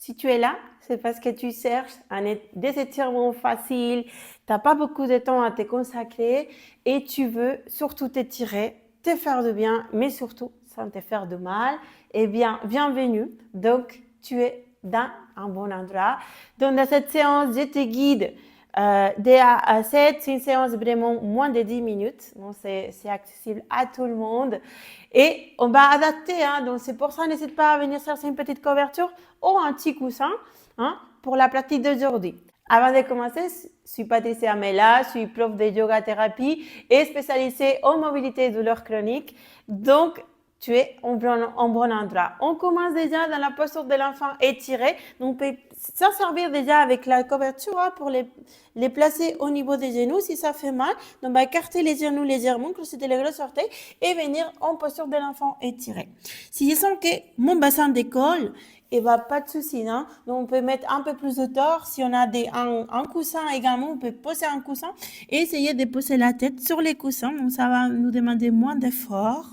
Si tu es là, c'est parce que tu cherches des étirements faciles, tu n'as pas beaucoup de temps à te consacrer et tu veux surtout t'étirer, te faire du bien, mais surtout sans te faire de mal. Eh bien, bienvenue. Donc, tu es dans un bon endroit. Donc, dans cette séance, je te guide de A à Z. C'est une séance vraiment moins de 10 minutes. Donc, c'est accessible à tout le monde. Et on va adapter. Hein, donc, c'est pour ça, n'hésite pas à venir chercher une petite couverture ou un petit coussin pour la pratique d'aujourd'hui. Avant de commencer, je suis Patricia Mella, je suis prof de yoga thérapie et spécialisée en mobilité et douleurs chroniques. Donc, tu es en bon endroit. On commence déjà dans la posture de l'enfant étiré. Donc, on peut s'en servir déjà avec la couverture pour les placer au niveau des genoux si ça fait mal. Donc, on va écarter les genoux légèrement, creuser les gros orteils et venir en posture de l'enfant étiré. Si je sens que mon bassin décolle, et va pas de souci, hein? Donc on peut mettre un peu plus de hauteur. Si on a un coussin également, on peut poser un coussin et essayer de poser la tête sur les coussins. Donc ça va nous demander moins d'effort.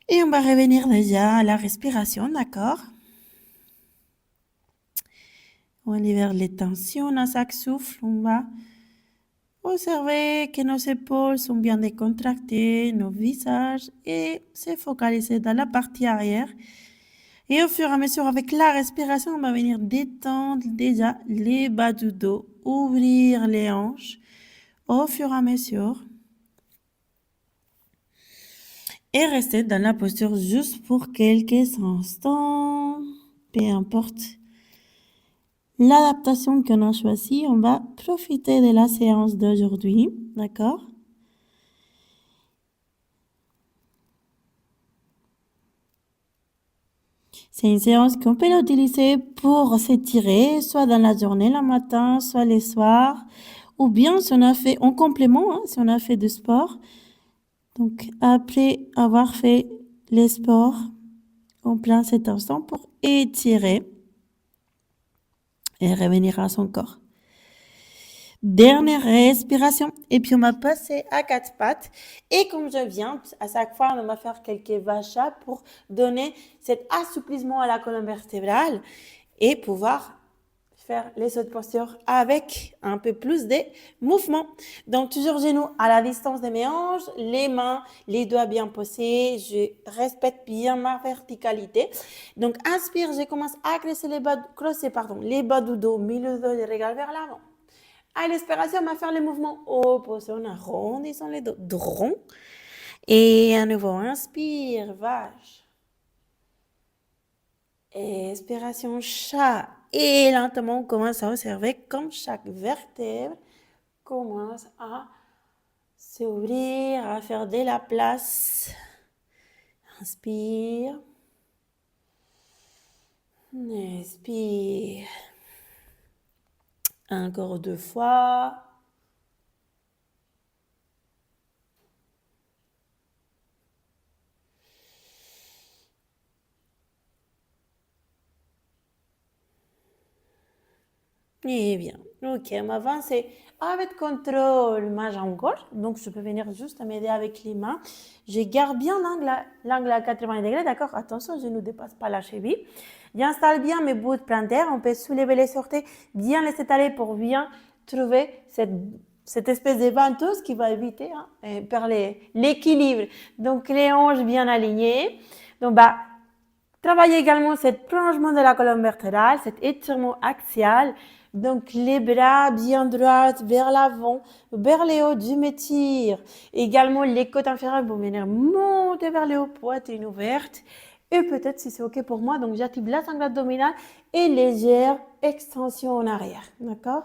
Et on va revenir déjà à la respiration, d'accord? On libère les tensions à chaque souffle. On va observer que nos épaules sont bien décontractées, nos visages, et se focaliser dans la partie arrière. Et au fur et à mesure, avec la respiration, on va venir détendre déjà les bas du dos, ouvrir les hanches au fur et à mesure. Et rester dans la posture juste pour quelques instants. Peu importe l'adaptation qu'on a choisie, on va profiter de la séance d'aujourd'hui, d'accord? C'est une séance qu'on peut l'utiliser pour s'étirer, soit dans la journée, le matin, soit les soirs, ou bien si on a fait en complément, si on a fait du sport. Donc, après avoir fait les sports, on prend cet instant pour étirer et revenir à son corps. Dernière respiration. Et puis, on va passer à quatre pattes. Et comme je viens, à chaque fois, on va faire quelques vachas pour donner cet assouplissement à la colonne vertébrale et pouvoir faire les autres postures avec un peu plus de mouvement. Donc, toujours genoux à la distance de mes hanches, les mains, les doigts bien posés. Je respecte bien ma verticalité. Donc, inspire, je commence à creuser les bas du dos, milieu du dos, je regarde vers l'avant. À l'expiration, on va faire les mouvements opposés. On arrondissant les dos, droit. Et à nouveau, inspire, vache. Expiration, chat. Et lentement, on commence à observer comme chaque vertèbre commence à s'ouvrir, à faire de la place. Inspire. Expire. Encore 2 fois. Et bien, ok, on va avancer avec contrôle ma jambe gauche. Donc, je peux venir juste m'aider avec les mains. Je garde bien l'angle à 80 degrés, d'accord? Attention, je ne dépasse pas la cheville. J'installe bien mes bouts de plantaire. On peut soulever les orteils, bien les étaler pour bien trouver cette espèce de ventouse qui va éviter par l'équilibre. Donc, les hanches bien alignées. Donc, travailler également cet prolongement de la colonne vertébrale, cet étirement axial. Donc, les bras bien droits vers l'avant, vers les hauts, je m'étire. Également, les côtes inférieures vont venir monter vers les hauts, poitrine ouverte. Et peut-être si c'est OK pour moi, donc j'active la sangle abdominale et légère extension en arrière. D'accord?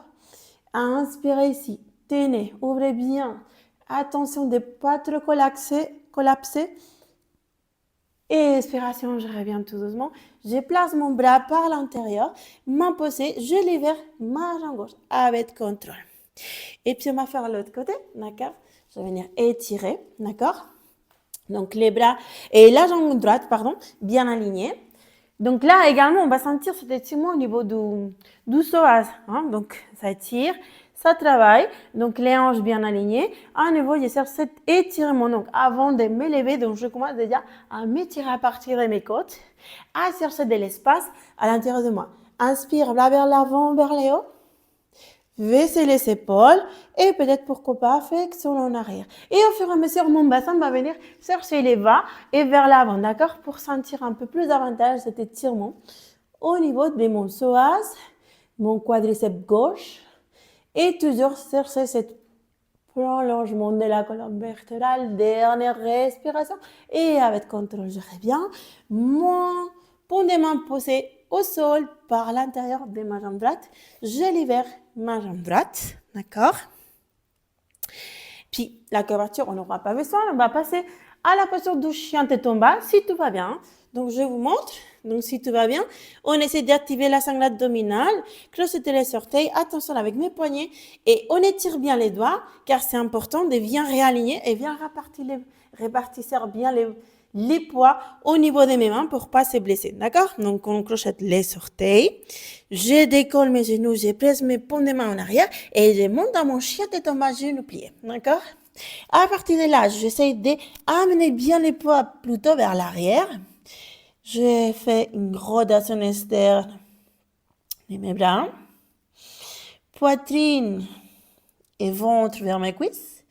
Inspirez ici, tenez, ouvrez bien. Attention de ne pas trop collapser. Et expiration, je reviens tout doucement. Je place mon bras par l'intérieur, main posée, je libère ma jambe gauche avec contrôle. Et puis on va faire l'autre côté, d'accord? Je vais venir étirer, d'accord? Donc les bras et la jambe droite, bien alignée. Donc là également, on va sentir cet étirement au niveau du psoas. Donc ça étire, ça travaille. Donc, les hanches bien alignées. À nouveau, je cherche cet étirement. Donc, avant de me lever, donc je commence déjà à m'étirer à partir de mes côtes, à chercher de l'espace à l'intérieur de moi. Inspire, là vers l'avant, vers les hauts. Baissez les épaules et peut-être pourquoi pas flexion en arrière. Et au fur et à mesure, mon bassin va venir chercher les bas et vers l'avant, d'accord? Pour sentir un peu plus davantage cet étirement au niveau de mon psoas, mon quadriceps gauche et toujours chercher cet prolongement de la colonne vertébrale, dernière respiration et avec contrôle, je reviens. Mon paume de main posée au sol par l'intérieur de ma jambe droite. Je libère ma jambe droite, d'accord? Puis la couverture, on n'aura pas besoin, on va passer à la posture du chien tête en bas, si tout va bien. Donc je vous montre. Donc si tout va bien, on essaie d'activer la sangle abdominale, crocheter les orteils, attention avec mes poignets et on étire bien les doigts car c'est important de bien réaligner et bien répartir bien les poids au niveau de mes mains pour pas se blesser, d'accord? Donc on crochette les orteils, je décolle mes genoux, je presse mes paumes de main en arrière et je monte dans mon chien tête en bas, genoux pliés, d'accord? À partir de là, j'essaie d'amener bien les poids plutôt vers l'arrière. Je fais une rotation externe de mes bras, poitrine et ventre vers mes cuisses.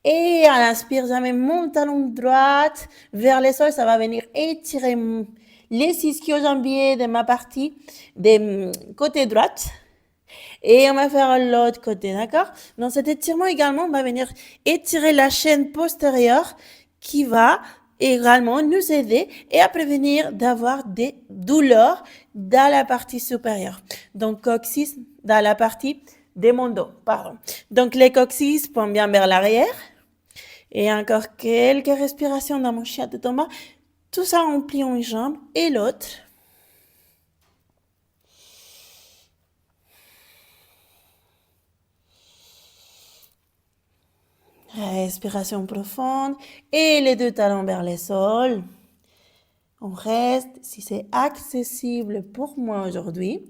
Et à l'inspire, j'amène mon talon droit vers le sol. Ça va venir étirer les ischio-jambiers de ma partie, de côté droite. Et on va faire l'autre côté, d'accord? Dans cet étirement également, on va venir étirer la chaîne postérieure qui va également nous aider et à prévenir d'avoir des douleurs dans la partie supérieure. Donc, coccyx dans la partie de mon dos, pardon. Donc, les coccyx pointent bien vers l'arrière. Et encore quelques respirations dans mon chien de tomba. Tout ça en pliant une jambe et l'autre. Respiration profonde et les deux talons vers le sol. On reste si c'est accessible pour moi aujourd'hui.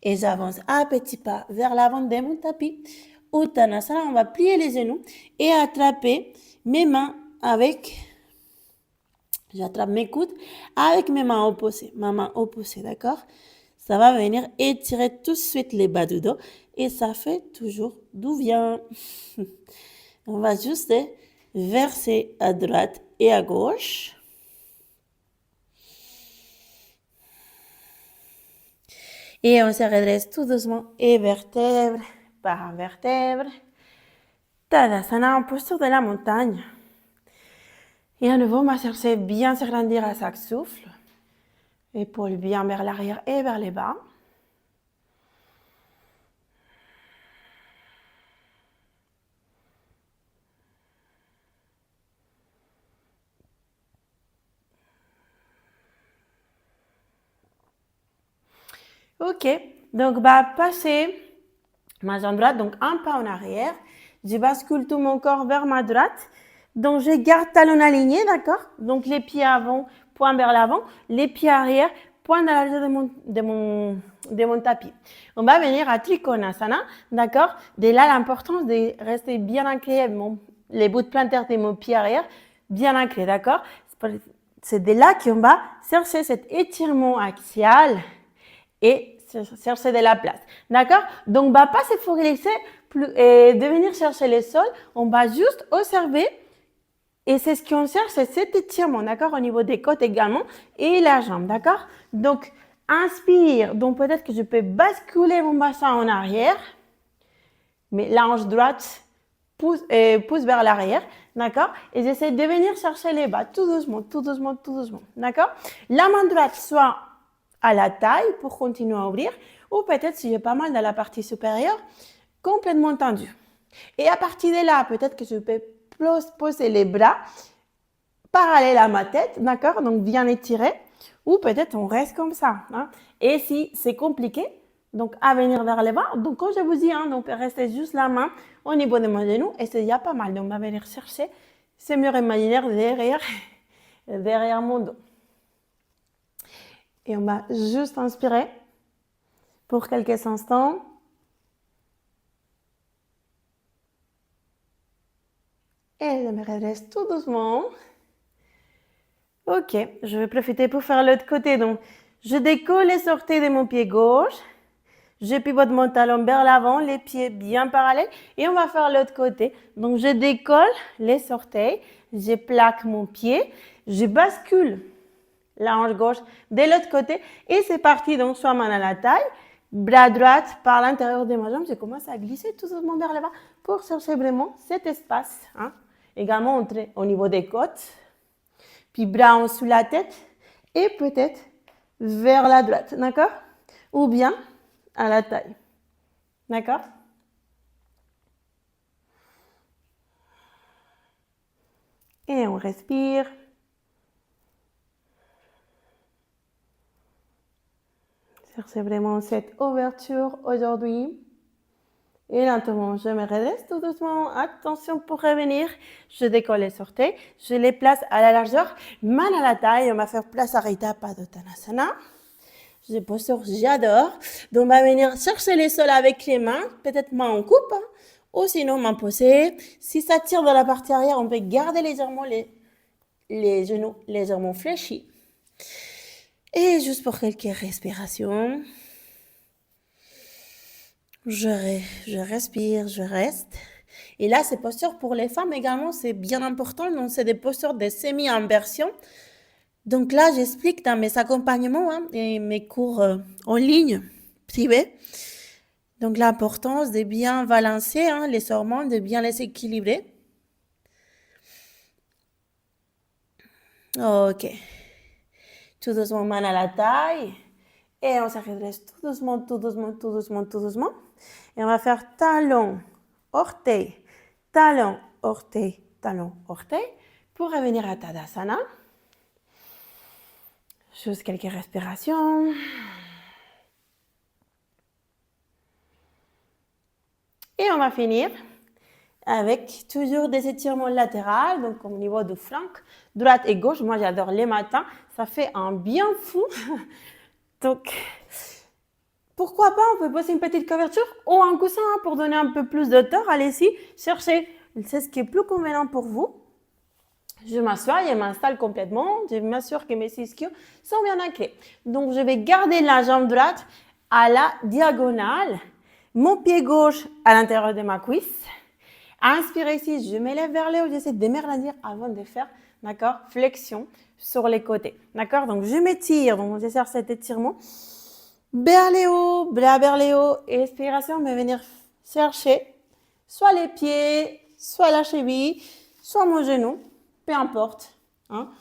Et j'avance à petits pas vers l'avant de mon tapis. Uttanasana, on va plier les genoux et attraper mes mains avec... J'attrape mes coudes avec mes mains opposées. Ma main opposée, d'accord? Ça va venir étirer tout de suite les bas du dos. Et ça fait toujours d'où vient. On va juste verser à droite et à gauche. Et on se redresse tout doucement et vertèbre par vertèbre. Tadasana en posture de la montagne. Et à nouveau, on va chercher bien s'agrandir à chaque souffle. Épaules bien vers l'arrière et vers les bas. Ok, donc passer ma jambe droite, donc un pas en arrière. Je bascule tout mon corps vers ma droite. Donc je garde talon aligné, d'accord? Donc les pieds avant, points vers l'avant. Les pieds arrière, points dans la largeur de mon tapis. On va venir à Trikonasana, d'accord? Dès là, l'importance de rester bien ancré, les bouts de plantaire de mon pied arrière, bien ancré, d'accord? C'est de là qu'on va chercher cet étirement axial et chercher de la place. D'accord? Donc, pas se focaliser et de venir chercher le sol. On va juste observer. Et c'est ce qu'on cherche, c'est cet étirement, d'accord? Au niveau des côtes également et la jambe, d'accord? Donc, inspire. Donc, peut-être que je peux basculer mon bassin en arrière. Mais la hanche droite pousse vers l'arrière, d'accord? Et j'essaie de venir chercher les bas, tout doucement, tout doucement, tout doucement, d'accord? La main droite soit à la taille pour continuer à ouvrir, ou peut-être si j'ai pas mal dans la partie supérieure, complètement tendue. Et à partir de là, peut-être que je peux poser les bras parallèles à ma tête, d'accord? Donc bien étiré, ou peut-être on reste comme ça. Hein? Et si c'est compliqué, donc à venir vers le bas, donc comme je vous dis, hein, donc restez juste la main au niveau de mon genou, et c'est déjà pas mal. Donc on va venir chercher ce mur imaginaire derrière mon dos. Et on va juste inspirer pour quelques instants. Et je me redresse tout doucement. Ok, je vais profiter pour faire l'autre côté. Donc, je décolle les orteils de mon pied gauche. Je pivote mon talon vers l'avant, les pieds bien parallèles. Et on va faire l'autre côté. Donc, je décolle les orteils. Je plaque mon pied. Je bascule la hanche gauche de l'autre côté. Et c'est parti. Donc, soit main à la taille. Bras droit par l'intérieur de ma jambe. Je commence à glisser tout doucement vers le bas pour chercher vraiment cet espace. Hein. Également au niveau des côtes. Puis bras en dessous la tête et peut-être vers la droite, d'accord? Ou bien à la taille, d'accord? Et on respire. Cherchez vraiment cette ouverture aujourd'hui. Et lentement, je me redresse tout doucement. Attention pour revenir. Je décolle les orteils. Je les place à la largeur. Main à la taille. On va faire place à Rita Padottanasana. Je posture, j'adore. Donc, on va venir chercher les sols avec les mains. Peut-être main en coupe. Hein, ou sinon, main posée. Si ça tire dans la partie arrière, on peut garder légèrement les genoux légèrement fléchis. Et juste pour quelques respirations. Je respire, je reste. Et là, ces postures pour les femmes également, c'est bien important. Donc, c'est des postures de semi-inversion. Donc là, j'explique dans mes accompagnements et mes cours en ligne privés. Donc, l'importance de bien balancer les hormones, de bien les équilibrer. Ok. Tout doucement, main à la taille. Et on se redresse tout doucement, tout doucement, tout doucement, tout doucement. Et on va faire talon, orteil, talon, orteil, talon, orteil pour revenir à Tadasana. Juste quelques respirations. Et on va finir avec toujours des étirements latéraux, donc au niveau du flanc, droite et gauche. Moi, j'adore les matins. Ça fait un bien fou. Donc, pourquoi pas, on peut poser une petite couverture ou un coussin pour donner un peu plus de hauteur. Allez-y, cherchez. C'est ce qui est plus convenant pour vous. Je m'assois, je m'installe complètement. Je m'assure que mes ischios sont bien ancrés. Donc, je vais garder la jambe droite à la diagonale. Mon pied gauche à l'intérieur de ma cuisse. Inspirez ici, je m'élève vers le haut. J'essaie de m'élargir avant de faire, d'accord, flexion sur les côtés. D'accord, donc je m'étire. Donc, je cherche cet étirement. Vers les hauts, bras vers les hauts. Expiration, mais venir chercher soit les pieds, soit la cheville, soit mon genou. Peu importe. Hein.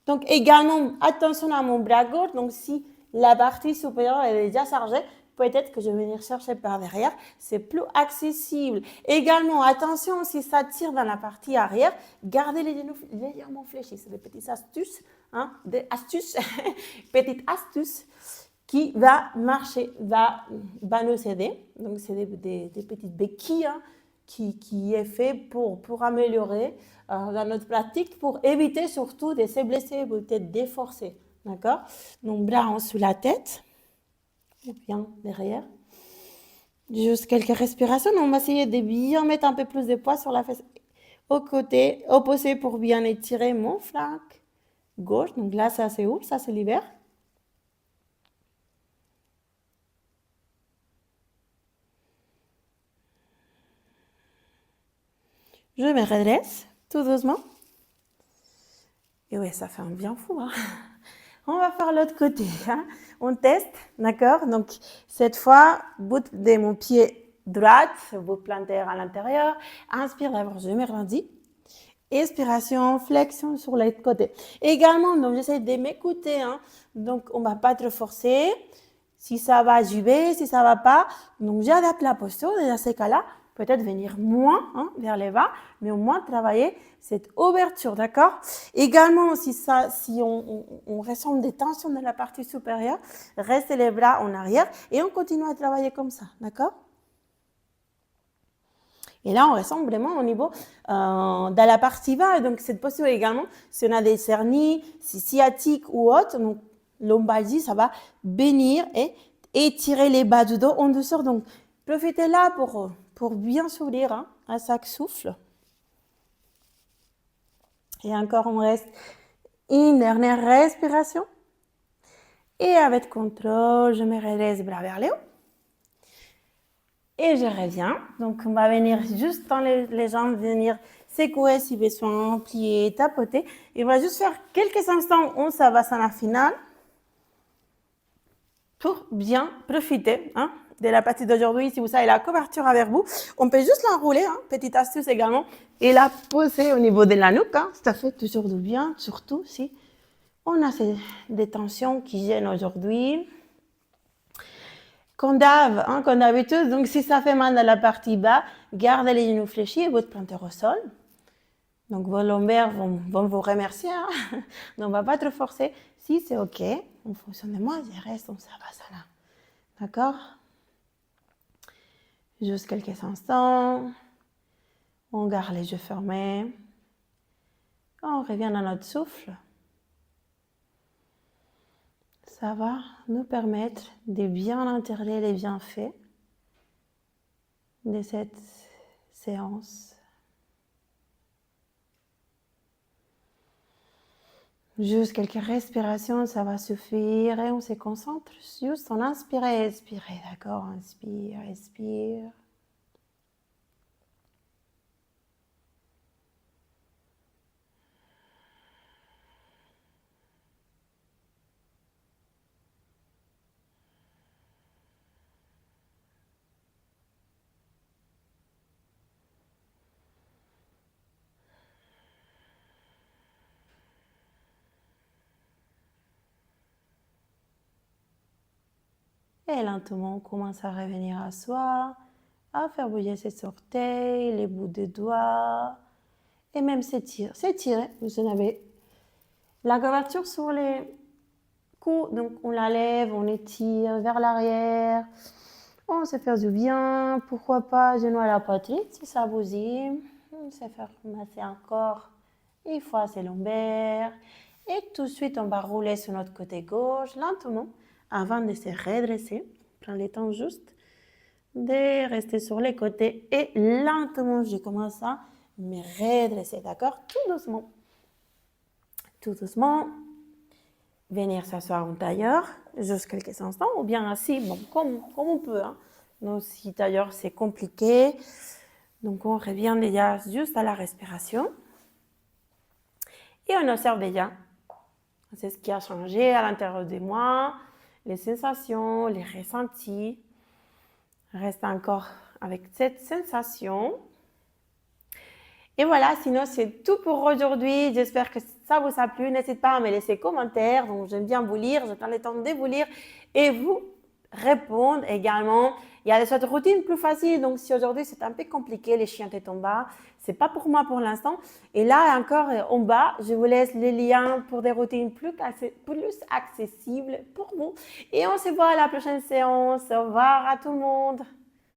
Donc, également, attention à mon bras gauche. Donc, si la partie supérieure est déjà chargée, peut-être que je vais venir chercher par derrière. C'est plus accessible. Également, attention, si ça tire dans la partie arrière, gardez les genoux légèrement fléchis. C'est des petites astuces. Hein, des astuces. Petites astuces qui va marcher, va nous aider. Donc, c'est des petites béquilles qui est fait pour améliorer dans notre pratique, pour éviter surtout de se blesser ou peut-être déforcer. D'accord? Donc, bras en dessous la tête, bien derrière. Juste quelques respirations. On va essayer de bien mettre un peu plus de poids sur la fesse au côté opposé pour bien étirer mon flanc gauche. Donc là, ça c'est ouvre, ça se libère. Je me redresse tout doucement. Et ouais, ça fait un bien fou. Hein. On va faire l'autre côté. Hein. On teste, d'accord? Donc, cette fois, bout de mon pied droit, bout plantaire à l'intérieur. Inspire d'abord, je me rendis. Expiration, flexion sur l'autre côté. Également, donc, j'essaie de m'écouter. Hein. Donc, on ne va pas trop forcer. Si ça va, j'y vais. Si ça ne va pas, donc j'adapte la posture. Et dans ces cas-là, peut-être venir moins vers les bas, mais au moins travailler cette ouverture, d'accord? Également, si on ressent des tensions dans la partie supérieure, restez les bras en arrière et on continue à travailler comme ça, d'accord? Et là, on ressent vraiment au niveau dans la partie bas. Donc, cette posture également, si on a des hernies, si sciatiques ou autres, donc lombalgie, ça va venir et étirez les bas du dos en douceur. Donc, profitez là pour bien s'ouvrir hein, à chaque souffle. Et encore, on reste une dernière respiration. Et avec contrôle, je me redresse bras vers le haut. Et je reviens. Donc, on va venir juste dans les jambes, venir secouer si besoin, plier, tapoter. Et on va juste faire quelques instants en Savasana final pour bien profiter hein, de la partie d'aujourd'hui. Si vous savez la couverture avec vous, on peut juste l'enrouler, hein, petite astuce également, et la poser au niveau de la nuque. Hein, ça fait toujours du bien, surtout si on a des tensions qui gênent aujourd'hui. Comme d'habitude, donc si ça fait mal dans la partie bas, gardez les genoux fléchis et votre planteur au sol. Donc vos lombaires vont vous remercier, hein. Donc on ne va pas trop forcer. Si c'est OK, en fonction de moi, je reste en Savasana. D'accord? Juste quelques instants. On garde les yeux fermés. On revient à notre souffle. Ça va nous permettre de bien intégrer les bienfaits de cette séance. Juste quelques respirations, ça va suffire et on se concentre juste en inspirant et expirer, d'accord? Inspire, expire. Et lentement, on commence à revenir à soi, à faire bouger ses orteils, les bouts des doigts, et même s'étirer. Vous en avez la couverture sur les coudes, donc on la lève, on étire vers l'arrière, on se fait du bien, pourquoi pas genou à la poitrine si ça vous dit, on se fait masser encore une fois ses lombaires, et tout de suite on va rouler sur notre côté gauche, lentement, avant de se redresser. Prends le temps juste de rester sur les côtés et lentement je commence à me redresser, d'accord? Tout doucement. Tout doucement. Venir s'asseoir en tailleur, juste quelques instants, ou bien assis, bon, comme on peut. Hein. Donc, si tailleur c'est compliqué, donc on revient déjà juste à la respiration. Et on observe déjà, c'est ce qui a changé à l'intérieur de moi, les sensations, les ressentis. Reste encore avec cette sensation. Et voilà, sinon c'est tout pour aujourd'hui. J'espère que ça vous a plu. N'hésitez pas à me laisser commentaires. Donc j'aime bien vous lire, j'attends le temps de vous lire et vous répondre également. Il y a des autres routines plus faciles. Donc si aujourd'hui c'est un peu compliqué, les chiens tête en bas, c'est pas pour moi pour l'instant. Et là encore en bas, je vous laisse les liens pour des routines plus accessibles pour vous. Et on se voit à la prochaine séance. Au revoir à tout le monde.